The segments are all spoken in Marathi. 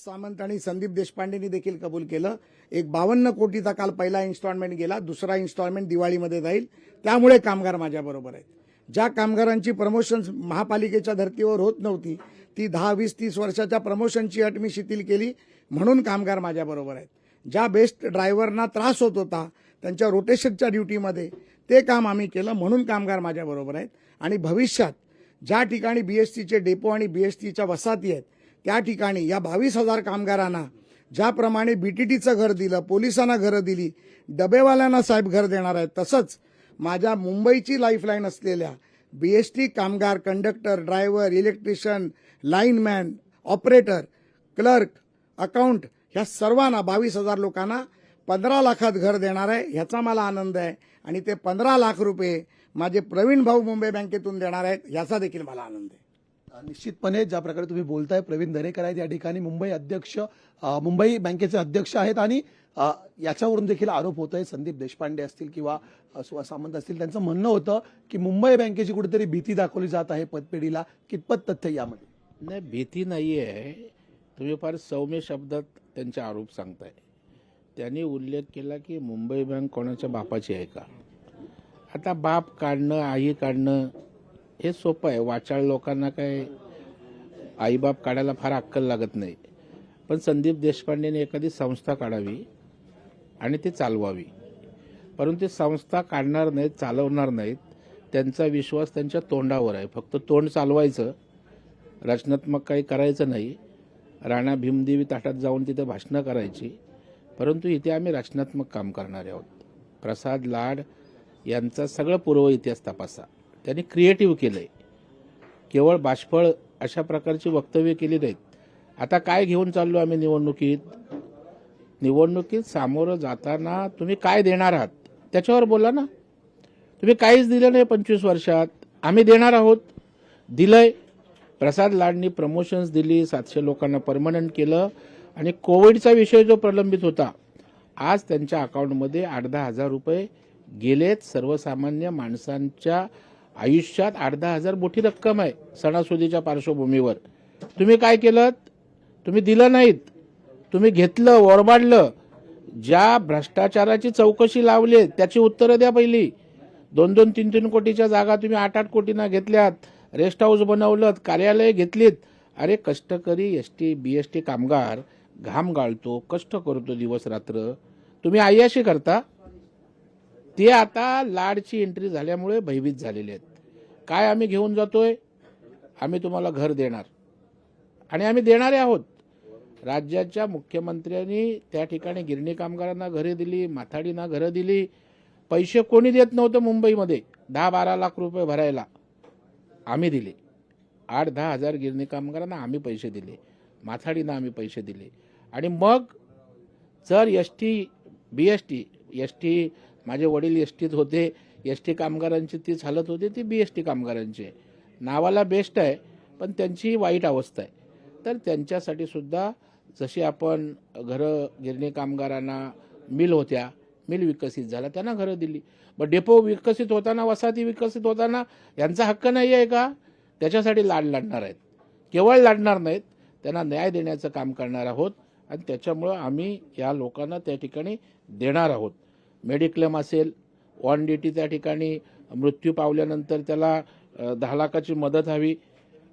सामंत आणि संदीप देशपांडेंनी देखील कबूल केलं. एक 52 कोटीचा काल पहिला इन्स्टॉलमेंट गेला, दुसरा इन्स्टॉलमेंट दिवाळीमध्ये जाईल. त्यामुळे कामगार माझ्याबरोबर आहेत. ज्या कामगारांची प्रमोशन्स महापालिकेच्या धर्तीवर होत नव्हती ती 10, 20, 30 वर्षाच्या प्रमोशनची अट मी शिथिल केली म्हणून कामगार माझ्याबरोबर आहेत. ज्या बेस्ट ड्रायव्हरना त्रास होत होता त्यांच्या रोटेशनच्या ड्युटीमध्ये ते काम आम्ही केलं म्हणून कामगार माझ्याबरोबर आहेत. आणि भविष्यात ज्या ठिकाणी बीएसटीचे डेपो आणि बीएसटीच्या वसाहती आहेत त्या ठिकाणी या 22,000 कामगारांना ज्याप्रमाणे बीटीटीचं घर दिलं, पोलिसांना घरं दिली, डबेवाल्यांना साहेब घर देणार आहेत, तसंच माझ्या मुंबईची लाईफलाईन असलेल्या बीएसटी कामगार, conductor, driver, electrician, lineman, operator, clerk, account ह्या सर्वांना 22,000 लोकांना 15 लाखात घर देणार आहे. ह्याचा मला आनंद आहे. आणि ते 15 लाख रुपये माझे प्रवीण भाऊ मुंबई बँकेतून देणार आहेत याचा देखील मला आनंद आहे. निश्चितपणे ज्या प्रकारे तुम्ही बोलताय, प्रवीण दरेकर आहेत या ठिकाणी मुंबई बँकेचे अध्यक्ष आहेत आणि याच्यावरून देखील आरोप होत आहे. संदीप देशपांडे असतील किंवा सुहास सामंत असतील त्यांचं म्हणणं होतं की मुंबई बँकेची कुठेतरी भीती दाखवली जात आहे पतपेढीला. कितपत तथ्य यामध्ये? नाही, भीती नाही आहे. तुम्ही फार सौम्य शब्दात त्यांचे आरोप सांगताय. त्यांनी उल्लेख केला की मुंबई बँक कोणाच्या बापाची आहे का. आता बाप काढणं, आई काढणं हे सोपं आहे. वाचाळ लोकांना काय आईबाप काढायला फार अक्कल लागत नाही. पण संदीप देशपांडेने एखादी संस्था काढावी आणि ती चालवावी. परंतु ती संस्था काढणार नाहीत, चालवणार नाहीत. त्यांचा विश्वास त्यांच्या तोंडावर आहे. फक्त तोंड चालवायचं, रचनात्मक काही करायचं नाही. राणा भीमदेवी ताटात जाऊन तिथे भाषणं करायची. परंतु इथे आम्ही रचनात्मक काम करणारे आहोत. प्रसाद लाड यांचा सगळं पूर्व इतिहास तपासा. त्यांनी क्रिएटिव्ह केलंय. केवळ बाष्पळ अशा प्रकारची वक्तव्य केली नाहीत. आता काय घेऊन चाललो आम्ही निवडणुकीत सामोरं जाताना तुम्ही काय देणार आहात त्याच्यावर बोला ना. तुम्ही काहीच दिलं नाही 25 वर्षात. आम्ही देणार आहोत, दिलंय. प्रसाद लाडनी प्रमोशन्स दिली, 700 लोकांना परमनंट केलं. आणि कोविडचा विषय जो प्रलंबित होता, आज त्यांच्या अकाउंटमध्ये 8-10 रुपये गेलेत. सर्वसामान्य माणसांच्या आयुष्यात 8-10 मोठी रक्कम आहे सणासुदीच्या पार्श्वभूमीवर. तुम्ही काय केलं? तुम्ही दिलं नाहीत, तुम्ही घेतलं, ओरबाडलं. ज्या भ्रष्टाचाराची चौकशी लावली त्याची उत्तरं द्या पहिली. 2-2, 3-3 कोटीच्या जागा तुम्ही 8-8 कोटींना घेतल्यात. रेस्ट हाऊस बनवलं, कार्यालय घेतलीत. अरे कष्टकरी एसटी बीएसटी कामगार घाम गाळतो, कष्ट करतो दिवस रात्र. तुम्ही आयाशी करता. ते आता लाडची एंट्री झाल्यामुळे भयभीत झालेले आहेत. काय आम्ही घेऊन जातोय? आम्ही तुम्हाला घर देणार आणि आम्ही देणारे आहोत. राज्याच्या मुख्यमंत्र्यांनी त्या ठिकाणी गिरणी कामगारांना घरे दिली, माथाडींना घरं दिली. पैसे कोणी देत नव्हतं मुंबईमध्ये 10-12 लाख रुपये भरायला. आम्ही दिले. 8-10 हजार गिरणी कामगारांना आम्ही पैसे दिले, माथाडींना आम्ही पैसे दिले. आणि मग जर एसटी माझे वडील एसटीत होते, एसटी कामगारांची तीच हालत होती, ती बीएसटी कामगारांची. नावाला बेस्ट आहे पण त्यांची वाईट अवस्था आहे. तर त्यांच्यासाठी सुद्धा जशी आपण घरं गिरणी कामगारांना मिल होत्या, मिल विकसित झाला त्यांना घरं दिली. मग डेपो विकसित होताना, वसाहती विकसित होताना यांचा हक्क नाही आहे का? त्याच्यासाठी लाड लढणार आहेत. केवळ लढणार नाहीत, त्यांना न्याय देण्याचं काम करणार आहोत. आणि त्याच्यामुळं आम्ही या लोकांना त्या ठिकाणी देणार आहोत. मेडिक्लेम असेल, ऑन ड्युटी त्या ठिकाणी मृत्यू पावल्यानंतर त्याला 10 लाखाची मदत हवी.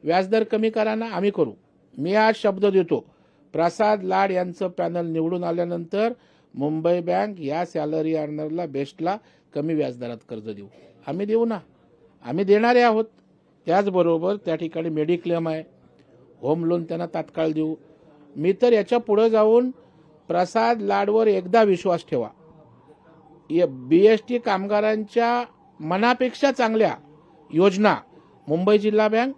व्याजदर कमी कराना आम्ही करू. मी आज शब्द देतो, प्रसाद लाड यांचं पॅनल निवडून आल्यानंतर मुंबई बँक या सॅलरी अर्नरला बेस्टला कमी व्याजदरात कर्ज देऊ. आम्ही देऊ ना, आम्ही देणारे आहोत. त्याचबरोबर त्या ठिकाणी मेडिक्लेम आहे, होम लोन त्यांना तात्काळ देऊ. मी तर याच्या पुढे जाऊन प्रसाद लाडवर एकदा विश्वास ठेवा. बीएसटी कामगारांच्या मनापेक्षा चांगल्या योजना मुंबई जिल्हा बँक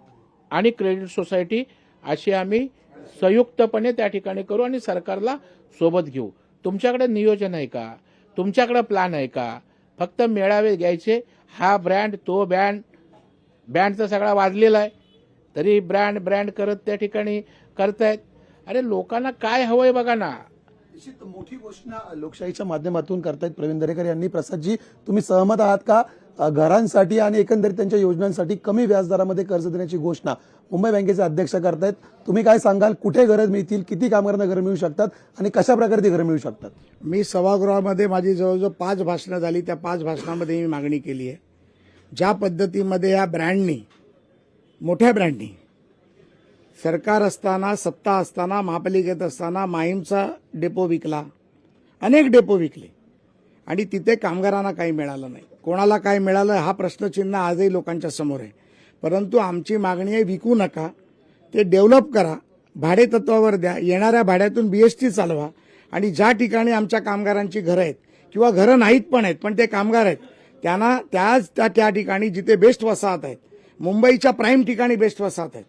आणि क्रेडिट सोसायटी अशी आम्ही संयुक्तपणे त्या ठिकाणी करू आणि सरकारला सोबत घेऊ. तुमच्याकडे नियोजन आहे का? तुमच्याकडे प्लॅन आहे का? फक्त मेळावे घ्यायचे, हा ब्रँड तो बँडचा सगळा वाजलेला आहे तरी ब्रँड करत त्या ठिकाणी करतायत. अरे लोकांना काय हवंय बघा ना. निश्चित मोठी घोषणा लोकशाहीच्या माध्यमातून करतायत प्रवीण दरेकर यांनी. प्रसादजी, तुम्ही सहमत आहात का घरांसाठी आणि एकंदरीत त्यांच्या योजनांसाठी कमी व्याजदरामध्ये कर्ज देण्याची घोषणा मुंबई बँकेचे अध्यक्ष करतायत. तुम्ही काय सांगाल, कुठे घरं मिळतील, किती कामगारांना घरं मिळू शकतात आणि कशा प्रकारे ती घरं मिळू शकतात? मी सभागृहामध्ये माझी जवळजवळ 5 भाषणं झाली. त्या 5 भाषणामध्ये मी मागणी केली आहे. ज्या पद्धतीमध्ये या ब्रँडनी, मोठ्या ब्रँडनी, सरकार असताना, सत्ता असताना, महापालिकेत असताना माहीमचा डेपो विकला, अनेक डेपो विकले आणि तिथे कामगारांना काही मिळालं नाही. कोणाला काय मिळालं हा प्रश्नचिन्ह आजही लोकांच्या समोर आहे. परंतु आमची मागणी आहे, विकू नका, ते डेव्हलप करा, भाडे तत्वावर द्या, येणाऱ्या भाड्यातून BST चालवा आणि ज्या ठिकाणी आमच्या कामगारांची घरं आहेत किंवा घरं नाहीत पण आहेत पण ते कामगार आहेत त्यांना त्या ठिकाणी जिथे बेस्ट वसाहत आहेत, मुंबईच्या प्राईम ठिकाणी बेस्ट वसाहत आहेत,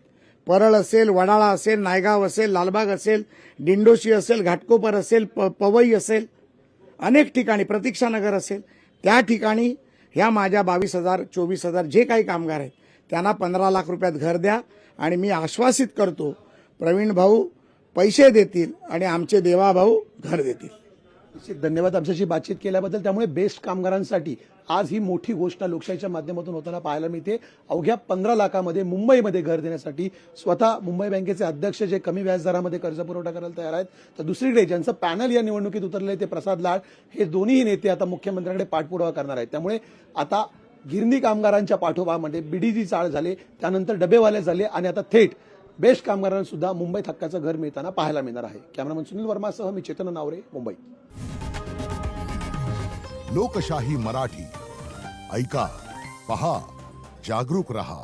परळ असेल, वडाळा असेल, नायगाव असेल, लालबाग असेल, दिंडोशी असेल, घाटकोपर असेल, पवई असेल, अनेक ठिकाणी, प्रतीक्षानगर असेल, त्या ठिकाणी ह्या माझ्या 22,000 24,000 जे काही कामगार आहेत त्यांना 15 लाख रुपयात घर द्या आणि मी आश्वासित करतो प्रवीण भाऊ पैसे देतील आणि आमचे देवा भाऊ घर देतील. निश्चित धन्यवाद आमच्याशी बातचीत केल्याबद्दल. त्यामुळे बेस्ट कामगारांसाठी आज ही मोठी घोषणा लोकशाहीच्या माध्यमातून होताना पाहायला मिळते. अवघ्या 15 लाखामध्ये मुंबईमध्ये घर देण्यासाठी स्वतः मुंबई बँकेचे अध्यक्ष जे कमी व्याजदरामध्ये कर्ज पुरवठा करायला तयार आहेत, तर दुसरीकडे ज्यांचं पॅनल या निवडणुकीत उतरले ते प्रसाद लाड, हे दोन्ही नेते आता मुख्यमंत्र्यांकडे पाठपुरावा करणार आहेत. त्यामुळे आता गिरणी कामगारांच्या पाठोपाठमध्ये BDG चाळ झाले, त्यानंतर डबेवाले झाले आणि आता थेट बेस्ट कामगारांना सुद्धा मुंबईत हक्काचं घर मिळताना पाहायला मिळणार आहे. कॅमेरामन सुनील वर्मासह मी चेतन नावरे, मुंबई. लोकशाही मराठी ऐका, पहा, जागरूक रहा.